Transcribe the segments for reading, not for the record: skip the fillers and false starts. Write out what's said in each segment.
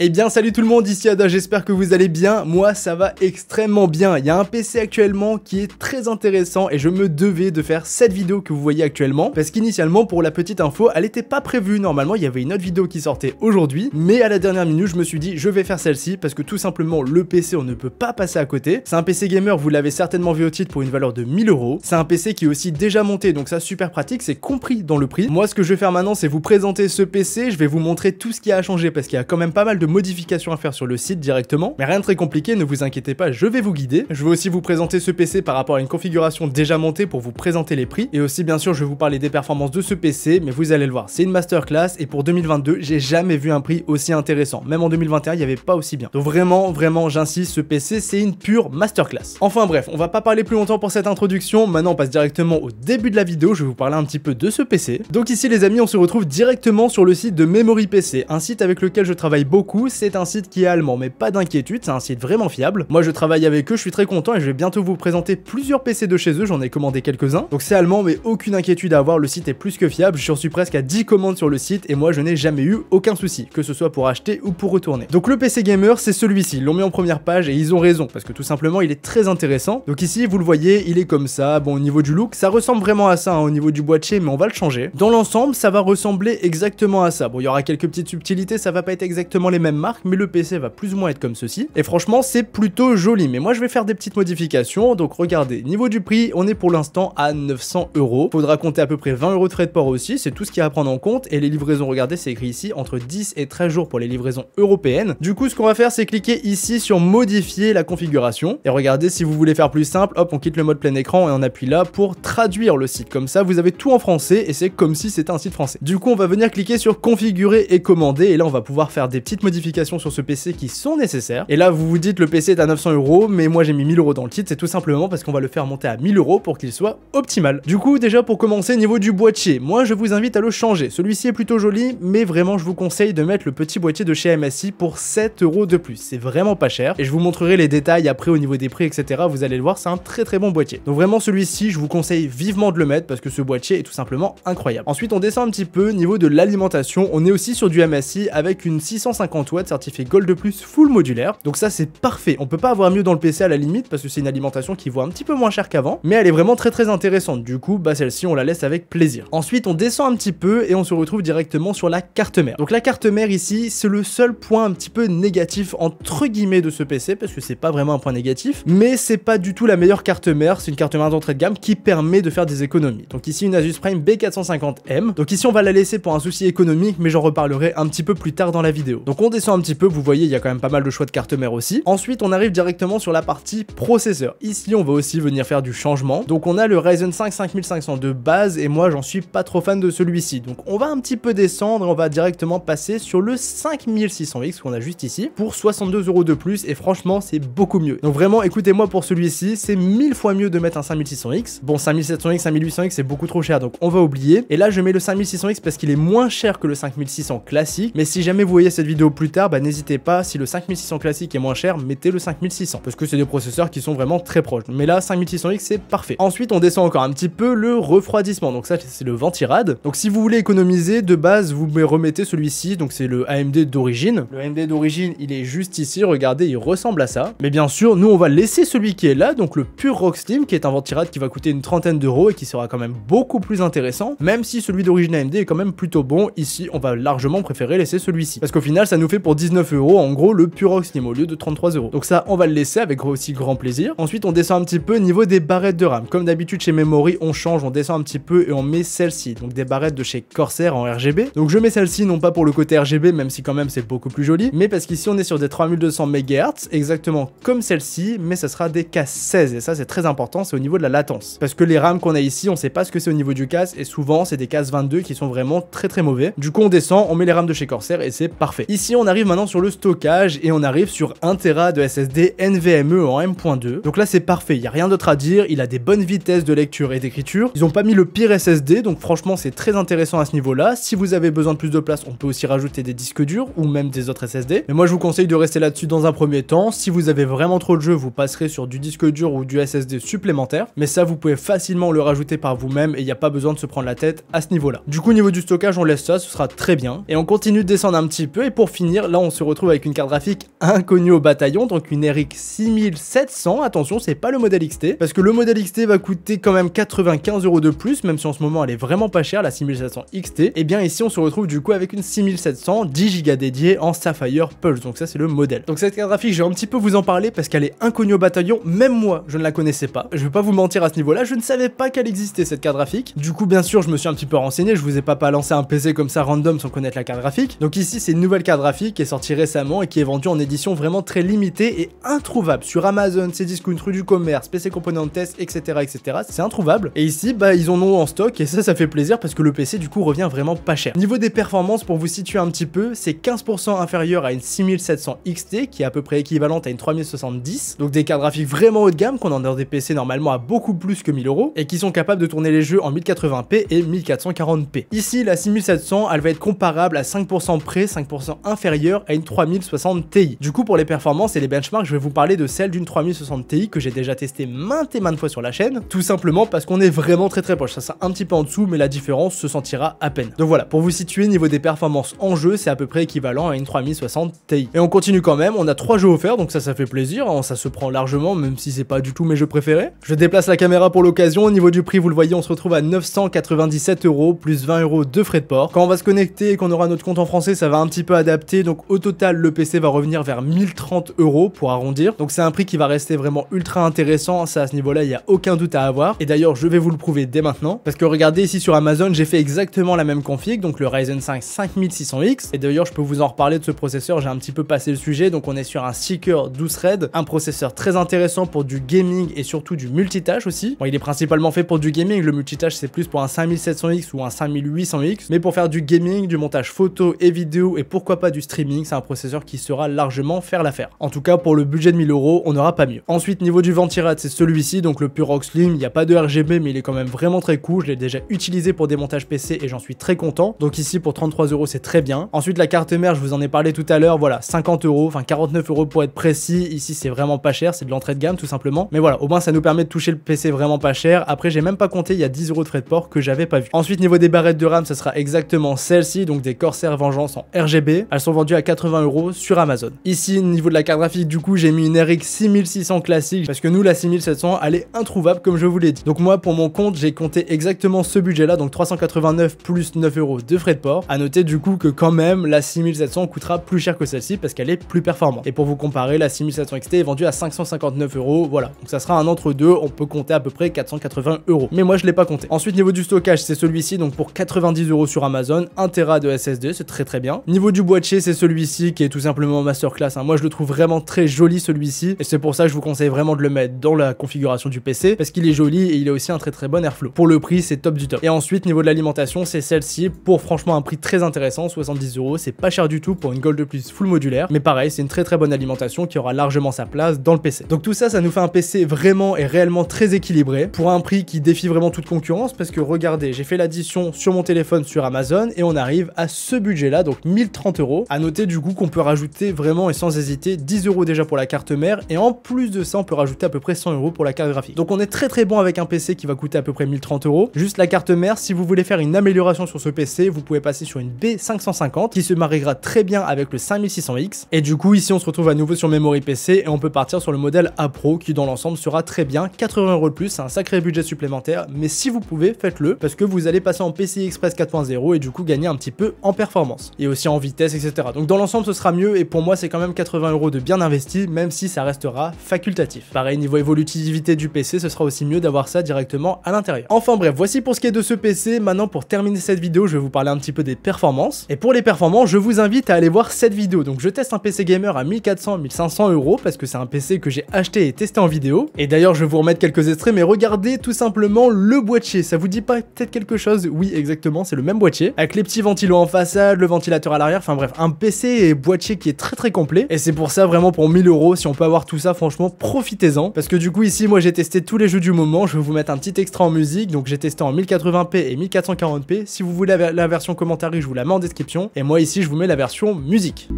Eh bien salut tout le monde, ici Ada, j'espère que vous allez bien. Moi ça va extrêmement bien. Il y a un PC actuellement qui est très intéressant et je me devais de faire cette vidéo que vous voyez actuellement, parce qu'initialement, pour la petite info, elle n'était pas prévue. Normalement il y avait une autre vidéo qui sortait aujourd'hui, mais à la dernière minute je me suis dit je vais faire celle-ci parce que tout simplement le PC on ne peut pas passer à côté. C'est un PC gamer, vous l'avez certainement vu au titre, pour une valeur de 1000 €. C'est un PC qui est aussi déjà monté, donc ça super pratique, c'est compris dans le prix. Moi ce que je vais faire maintenant c'est vous présenter ce PC, je vais vous montrer tout ce qui a changé parce qu'il y a quand même pas mal de modifications à faire sur le site directement, mais rien de très compliqué, ne vous inquiétez pas, je vais vous guider. Je vais aussi vous présenter ce PC par rapport à une configuration déjà montée pour vous présenter les prix, et aussi bien sûr je vais vous parler des performances de ce PC, mais vous allez le voir, c'est une masterclass, et pour 2022, j'ai jamais vu un prix aussi intéressant. Même en 2021, il n'y avait pas aussi bien. Donc vraiment, j'insiste, ce PC, c'est une pure masterclass. Enfin bref, on va pas parler plus longtemps pour cette introduction, maintenant on passe directement au début de la vidéo, je vais vous parler un petit peu de ce PC. Donc ici les amis, on se retrouve directement sur le site de Memory PC, un site avec lequel je travaille beaucoup. C'est un site qui est allemand, mais pas d'inquiétude, c'est un site vraiment fiable. Moi je travaille avec eux, je suis très content et je vais bientôt vous présenter plusieurs PC de chez eux, j'en ai commandé quelques-uns. Donc c'est allemand, mais aucune inquiétude à avoir, le site est plus que fiable, j'en suis presque à 10 commandes sur le site et moi je n'ai jamais eu aucun souci, que ce soit pour acheter ou pour retourner. Donc le PC gamer, c'est celui-ci, ils l'ont mis en première page et ils ont raison, parce que tout simplement il est très intéressant. Donc ici vous le voyez, il est comme ça, bon au niveau du look, ça ressemble vraiment à ça, hein, au niveau du boîtier, mais on va le changer. Dans l'ensemble, ça va ressembler exactement à ça. Bon, il y aura quelques petites subtilités, ça va pas être exactement les mêmes marques, mais le PC va plus ou moins être comme ceci. Et franchement, c'est plutôt joli. Mais moi, je vais faire des petites modifications. Donc, regardez, niveau du prix, on est pour l'instant à 900 €. Faudra compter à peu près 20 € de frais de port aussi. C'est tout ce qu'il y a à prendre en compte. Et les livraisons, regardez, c'est écrit ici, entre 10 et 13 jours pour les livraisons européennes. Du coup, ce qu'on va faire, c'est cliquer ici sur modifier la configuration. Et regardez, si vous voulez faire plus simple, hop, on quitte le mode plein écran et on appuie là pour traduire le site. Comme ça, vous avez tout en français et c'est comme si c'était un site français. Du coup, on va venir cliquer sur configurer et commander. Et là, on va pouvoir faire des petites modifications sur ce PC qui sont nécessaires. Et là, vous vous dites le PC est à 900 €, mais moi j'ai mis 1000 € dans le titre, c'est tout simplement parce qu'on va le faire monter à 1000 € pour qu'il soit optimal. Du coup, déjà pour commencer, niveau du boîtier, moi je vous invite à le changer. Celui-ci est plutôt joli, mais vraiment je vous conseille de mettre le petit boîtier de chez MSI pour 7 € de plus. C'est vraiment pas cher et je vous montrerai les détails après au niveau des prix, etc. Vous allez le voir, c'est un très bon boîtier. Donc vraiment celui-ci, je vous conseille vivement de le mettre parce que ce boîtier est tout simplement incroyable. Ensuite, on descend un petit peu, niveau de l'alimentation, on est aussi sur du MSI avec une 650 watts certifiée Gold de plus full modulaire. Donc ça c'est parfait, on peut pas avoir mieux dans le PC à la limite parce que c'est une alimentation qui vaut un petit peu moins cher qu'avant, mais elle est vraiment très intéressante. Du coup bah celle-ci on la laisse avec plaisir. Ensuite on descend un petit peu et on se retrouve directement sur la carte mère. Donc la carte mère ici c'est le seul point un petit peu négatif entre guillemets de ce PC, parce que c'est pas vraiment un point négatif, mais c'est pas du tout la meilleure carte mère. C'est une carte mère d'entrée de gamme qui permet de faire des économies. Donc ici une Asus Prime B450M, donc ici on va la laisser pour un souci économique, mais j'en reparlerai un petit peu plus tard dans la vidéo. Donc on descend un petit peu, vous voyez il y a quand même pas mal de choix de carte mère aussi. Ensuite on arrive directement sur la partie processeur. Ici on va aussi venir faire du changement. Donc on a le Ryzen 5 5500 de base et moi j'en suis pas trop fan de celui-ci. Donc on va un petit peu descendre et on va directement passer sur le 5600X qu'on a juste ici pour 62 € de plus, et franchement c'est beaucoup mieux. Donc vraiment écoutez-moi, pour celui-ci c'est 1000 fois mieux de mettre un 5600X. Bon 5700X, 5800X c'est beaucoup trop cher, donc on va oublier. Et là je mets le 5600X parce qu'il est moins cher que le 5600 classique, mais si jamais vous voyez cette vidéo plus tard, bah n'hésitez pas, si le 5600 classique est moins cher, mettez le 5600 parce que c'est des processeurs qui sont vraiment très proches. Mais là 5600X c'est parfait. Ensuite on descend encore un petit peu, le refroidissement, donc ça c'est le Ventirad. Donc si vous voulez économiser, de base vous remettez celui-ci, donc c'est le AMD d'origine. Le AMD d'origine il est juste ici, regardez il ressemble à ça. Mais bien sûr nous on va laisser celui qui est là, donc le Pure Rock Slim, qui est un Ventirad qui va coûter une trentaine d'euros et qui sera quand même beaucoup plus intéressant, même si celui d'origine AMD est quand même plutôt bon. Ici on va largement préférer laisser celui-ci parce qu'au final ça nous fait pour 19 € en gros le Pure Rock Slim au lieu de 33 €. Donc ça on va le laisser avec aussi grand plaisir. Ensuite on descend un petit peu niveau des barrettes de RAM. Comme d'habitude chez Memory on change, on descend un petit peu et on met celle-ci, donc des barrettes de chez Corsair en RGB. Donc je mets celle-ci non pas pour le côté RGB, même si quand même c'est beaucoup plus joli, mais parce qu'ici on est sur des 3200 MHz exactement comme celle-ci, mais ça sera des cases 16 et ça c'est très important, c'est au niveau de la latence, parce que les RAM qu'on a ici on sait pas ce que c'est au niveau du casse et souvent c'est des cases 22 qui sont vraiment très mauvais. Du coup on descend, on met les RAM de chez Corsair et c'est parfait. Ici on arrive maintenant sur le stockage et on arrive sur 1 Tera de SSD NVMe en M.2. Donc là c'est parfait, il n'y a rien d'autre à dire, il a des bonnes vitesses de lecture et d'écriture. Ils ont pas mis le pire SSD, donc franchement c'est très intéressant à ce niveau là. Si vous avez besoin de plus de place, on peut aussi rajouter des disques durs ou même des autres SSD. Mais moi je vous conseille de rester là-dessus dans un premier temps. Si vous avez vraiment trop de jeux, vous passerez sur du disque dur ou du SSD supplémentaire. Mais ça vous pouvez facilement le rajouter par vous-même et il n'y a pas besoin de se prendre la tête à ce niveau là. Du coup au niveau du stockage on laisse ça, ce sera très bien. Et on continue de descendre un petit peu et pour finir finir, là on se retrouve avec une carte graphique inconnue au bataillon, donc une RX 6700, attention c'est pas le modèle XT, parce que le modèle XT va coûter quand même 95 € de plus, même si en ce moment elle est vraiment pas chère, la 6700 XT, et bien ici on se retrouve du coup avec une 6700 10 Go dédiée en Sapphire Pulse, donc ça c'est le modèle. Donc cette carte graphique, je vais un petit peu vous en parler parce qu'elle est inconnue au bataillon, même moi je ne la connaissais pas, je vais pas vous mentir à ce niveau-là, je ne savais pas qu'elle existait cette carte graphique. Du coup bien sûr je me suis un petit peu renseigné, je vous ai pas balancé un PC comme ça random sans connaître la carte graphique. Donc ici c'est une nouvelle carte graphique qui est sortie récemment et qui est vendue en édition vraiment très limitée et introuvable sur Amazon, Cdiscount, rue du commerce, PC Component Test, etc. etc. C'est introuvable. Et ici bah ils en ont en stock et ça fait plaisir parce que le PC du coup revient vraiment pas cher. Niveau des performances, pour vous situer un petit peu, c'est 15% inférieur à une 6700 XT qui est à peu près équivalente à une 3070. Donc des cartes graphiques vraiment haut de gamme qu'on a dans des PC normalement à beaucoup plus que 1000 € et qui sont capables de tourner les jeux en 1080p et 1440p. Ici la 6700 elle va être comparable à 5% près, 5% inférieure à une 3060 Ti. Du coup pour les performances et les benchmarks, je vais vous parler de celle d'une 3060 Ti que j'ai déjà testé maintes et maintes fois sur la chaîne, tout simplement parce qu'on est vraiment très proche. Ça sera un petit peu en dessous mais la différence se sentira à peine. Donc voilà, pour vous situer niveau des performances en jeu, c'est à peu près équivalent à une 3060 Ti. Et on continue quand même, on a 3 jeux offerts donc ça fait plaisir, hein, ça se prend largement même si c'est pas du tout mes jeux préférés. Je déplace la caméra pour l'occasion, au niveau du prix vous le voyez on se retrouve à 997 € plus 20 € de frais de port. Quand on va se connecter et qu'on aura notre compte en français ça va un petit peu adapter, donc au total le PC va revenir vers 1030 € pour arrondir. Donc c'est un prix qui va rester vraiment ultra intéressant, ça à ce niveau là il n'y a aucun doute à avoir. Et d'ailleurs je vais vous le prouver dès maintenant, parce que regardez ici sur Amazon j'ai fait exactement la même config, donc le Ryzen 5 5600X. Et d'ailleurs je peux vous en reparler de ce processeur, j'ai un petit peu passé le sujet, donc on est sur un Seeker 12 Thread, un processeur très intéressant pour du gaming et surtout du multitâche aussi. Bon il est principalement fait pour du gaming, le multitâche c'est plus pour un 5700X ou un 5800X, mais pour faire du gaming, du montage photo et vidéo et pourquoi pas du streaming, c'est un processeur qui sera largement faire l'affaire. En tout cas pour le budget de 1000 €, on n'aura pas mieux. Ensuite niveau du ventirad c'est celui-ci, donc le Purox Slim, il n'y a pas de RGB mais il est quand même vraiment très cool, je l'ai déjà utilisé pour des montages PC et j'en suis très content. Donc ici pour 33 € c'est très bien. Ensuite la carte mère, je vous en ai parlé tout à l'heure, voilà 50 €, enfin 49 € pour être précis, ici c'est vraiment pas cher, c'est de l'entrée de gamme tout simplement. Mais voilà, au moins ça nous permet de toucher le PC vraiment pas cher. Après j'ai même pas compté, il y a 10 € de frais de port que j'avais pas vu. Ensuite niveau des barrettes de RAM, ça sera exactement celle-ci, donc des Corsair Vengeance en RGB. Elles sont vendues à 80 € sur Amazon. Ici niveau de la carte graphique du coup j'ai mis une RX 6600 classique parce que nous la 6700 elle est introuvable comme je vous l'ai dit. Donc moi pour mon compte j'ai compté exactement ce budget là, donc 389 plus 9 € de frais de port. À noter du coup que quand même la 6700 coûtera plus cher que celle-ci parce qu'elle est plus performante. Et pour vous comparer, la 6700 XT est vendue à 559 €, voilà. Donc ça sera un entre deux, on peut compter à peu près 480 €. Mais moi je l'ai pas compté. Ensuite niveau du stockage c'est celui-ci, donc pour 90 € sur Amazon, 1 Tera de SSD, c'est très bien. Niveau du boîtier c'est celui-ci qui est tout simplement masterclass, hein. Moi je le trouve vraiment très joli celui-ci et c'est pour ça que je vous conseille vraiment de le mettre dans la configuration du PC parce qu'il est joli et il a aussi un très bon airflow. Pour le prix c'est top du top. Et ensuite niveau de l'alimentation c'est celle-ci pour franchement un prix très intéressant, 70 €, c'est pas cher du tout pour une Gold de plus full modulaire, mais pareil c'est une très bonne alimentation qui aura largement sa place dans le PC. Donc tout ça nous fait un PC vraiment et réellement très équilibré pour un prix qui défie vraiment toute concurrence parce que regardez, j'ai fait l'addition sur mon téléphone sur Amazon et on arrive à ce budget là, donc 1030 €. À noter du coup qu'on peut rajouter vraiment et sans hésiter 10 € déjà pour la carte mère et en plus de ça on peut rajouter à peu près 100 € pour la carte graphique. Donc on est très bon avec un PC qui va coûter à peu près 1030 €. Juste la carte mère, si vous voulez faire une amélioration sur ce PC, vous pouvez passer sur une B550 qui se mariera très bien avec le 5600X. Et du coup ici on se retrouve à nouveau sur Memory PC et on peut partir sur le modèle A Pro qui dans l'ensemble sera très bien, 80 € de plus, c'est un sacré budget supplémentaire, mais si vous pouvez faites-le parce que vous allez passer en PCI Express 4.0 et du coup gagner un petit peu en performance et aussi en vitesse, etc. Donc dans l'ensemble ce sera mieux et pour moi c'est quand même 80 € de bien investi, même si ça restera facultatif. Pareil niveau évolutivité du PC, ce sera aussi mieux d'avoir ça directement à l'intérieur. Enfin bref, voici pour ce qui est de ce PC. Maintenant pour terminer cette vidéo, je vais vous parler un petit peu des performances. Et pour les performances, je vous invite à aller voir cette vidéo. Donc je teste un PC gamer à 1400-1500 € parce que c'est un PC que j'ai acheté et testé en vidéo. Et d'ailleurs je vais vous remettre quelques extraits, mais regardez tout simplement le boîtier. Ça vous dit pas peut-être quelque chose? Oui exactement, c'est le même boîtier avec les petits ventilos en façade, le ventilateur à l'arrière, enfin bref, un PC et boîtier qui est très complet. Et c'est pour ça vraiment pour 1000 €, si on peut avoir tout ça, franchement profitez-en. Parce que du coup ici moi j'ai testé tous les jeux du moment, je vais vous mettre un petit extrait en musique. Donc j'ai testé en 1080p et 1440p. Si vous voulez la version commentaire, je vous la mets en description. Et moi ici je vous mets la version musique.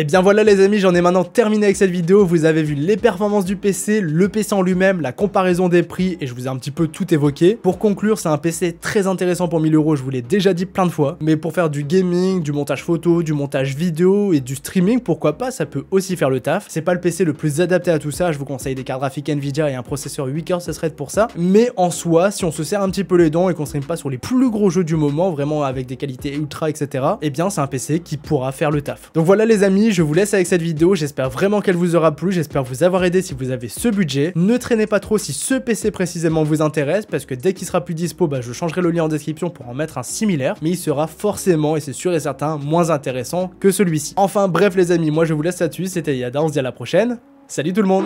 bien voilà les amis, j'en ai maintenant terminé avec cette vidéo. Vous avez vu les performances du PC, le PC en lui-même, la comparaison des prix et je vous ai un petit peu tout évoqué. Pour conclure, c'est un PC très intéressant pour 1000 €, je vous l'ai déjà dit plein de fois. Mais pour faire du gaming, du montage photo, du montage vidéo et du streaming, pourquoi pas, ça peut aussi faire le taf. C'est pas le PC le plus adapté à tout ça, je vous conseille des cartes graphiques Nvidia et un processeur 8 cœurs, ce serait pour ça. Mais en soi, si on se serre un petit peu les dents et qu'on stream pas sur les plus gros jeux du moment, vraiment avec des qualités ultra, etc., eh bien c'est un PC qui pourra faire le taf. Donc voilà les amis, je vous laisse avec cette vidéo, j'espère vraiment qu'elle vous aura plu, j'espère vous avoir aidé si vous avez ce budget. Ne traînez pas trop si ce PC précisément vous intéresse, parce que dès qu'il sera plus dispo, je changerai le lien en description pour en mettre un similaire, mais il sera forcément, et c'est sûr et certain, moins intéressant que celui-ci. Enfin bref les amis, moi je vous laisse là-dessus, c'était Yada, on se dit à la prochaine, salut tout le monde.